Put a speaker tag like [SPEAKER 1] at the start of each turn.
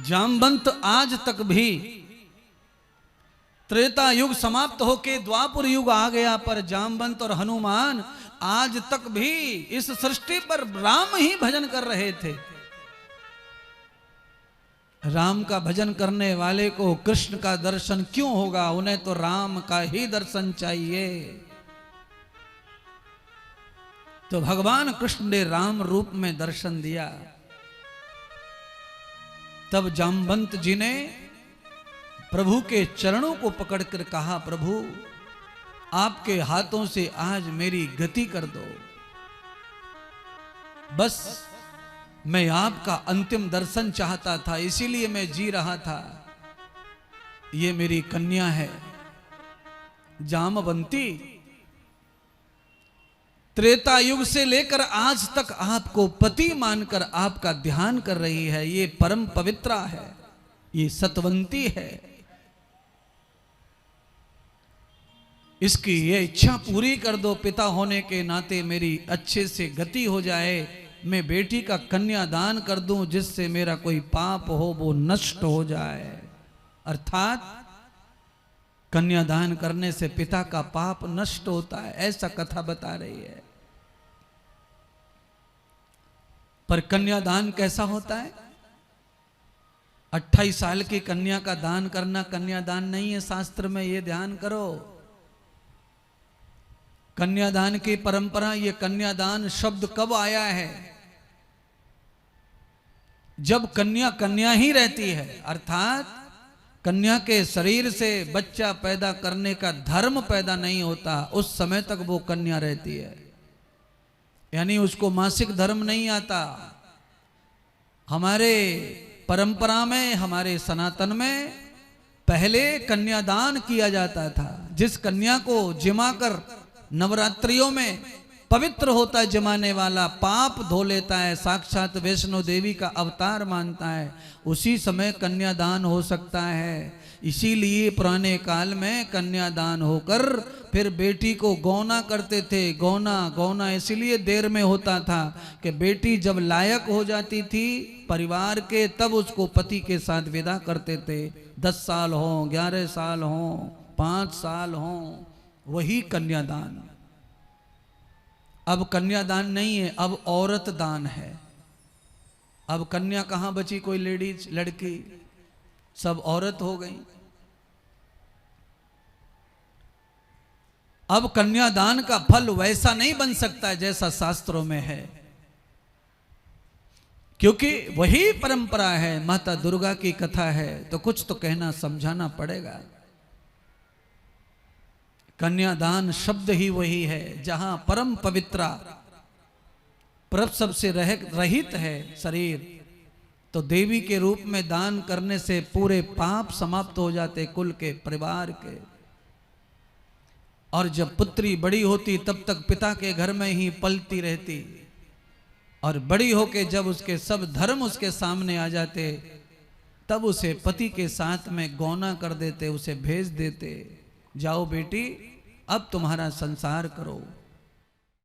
[SPEAKER 1] जामवंत आज तक भी, त्रेता युग समाप्त होके द्वापर युग आ गया, पर जामवंत और हनुमान आज तक भी इस सृष्टि पर राम ही भजन कर रहे थे। राम का भजन करने वाले को कृष्ण का दर्शन क्यों होगा? उन्हें तो राम का ही दर्शन चाहिए। तो भगवान कृष्ण ने राम रूप में दर्शन दिया। तब जामवंत जी ने प्रभु के चरणों को पकड़कर कहा, प्रभु आपके हाथों से आज मेरी गति कर दो, बस मैं आपका अंतिम दर्शन चाहता था, इसीलिए मैं जी रहा था। ये मेरी कन्या है जामवंती, त्रेता युग से लेकर आज तक आपको पति मानकर आपका ध्यान कर रही है। ये परम पवित्रा है, ये सतवंती है। इसकी ये इच्छा पूरी कर दो, पिता होने के नाते मेरी अच्छे से गति हो जाए, मैं बेटी का कन्यादान कर दूं, जिससे मेरा कोई पाप हो वो नष्ट हो जाए। अर्थात कन्यादान करने से पिता का पाप नष्ट होता है, ऐसा कथा बता रही है। पर कन्यादान कैसा होता है? 28 साल की कन्या का दान करना कन्यादान नहीं है शास्त्र में, ये ध्यान करो। कन्यादान की परंपरा, ये कन्यादान शब्द कब आया है? जब कन्या कन्या ही रहती है, अर्थात कन्या के शरीर से बच्चा पैदा करने का धर्म पैदा नहीं होता, उस समय तक वो कन्या रहती है, यानी उसको मासिक धर्म नहीं आता। हमारे परंपरा में, हमारे सनातन में पहले कन्यादान किया जाता था। जिस कन्या को जिमा कर नवरात्रियों में पवित्र होता है, जमाने वाला पाप धो लेता है, साक्षात वैष्णो देवी का अवतार मानता है, उसी समय कन्यादान हो सकता है। इसीलिए पुराने काल में कन्यादान होकर फिर बेटी को गौना करते थे। गौना इसीलिए देर में होता था कि बेटी जब लायक हो जाती थी परिवार के, तब उसको पति के साथ विदा करते थे। 10 साल हो, 11 साल हो, 5 साल हो, वही कन्यादान। अब कन्यादान नहीं है, अब औरत दान है। अब कन्या कहां बची? कोई लेडीज, लड़की, सब औरत हो गई। अब कन्यादान का फल वैसा नहीं बन सकता जैसा शास्त्रों में है, क्योंकि वही परंपरा है, माता दुर्गा की कथा है, तो कुछ तो कहना समझाना पड़ेगा। कन्यादान शब्द ही वही है, जहां परम पवित्रा प्रसव से रहित है शरीर, तो देवी के रूप में दान करने से पूरे पाप समाप्त हो जाते कुल के, परिवार के। और जब पुत्री बड़ी होती तब तक पिता के घर में ही पलती रहती, और बड़ी होके जब उसके सब धर्म उसके सामने आ जाते, तब उसे पति के साथ में गौना कर देते, उसे भेज देते, जाओ बेटी अब तुम्हारा संसार करो।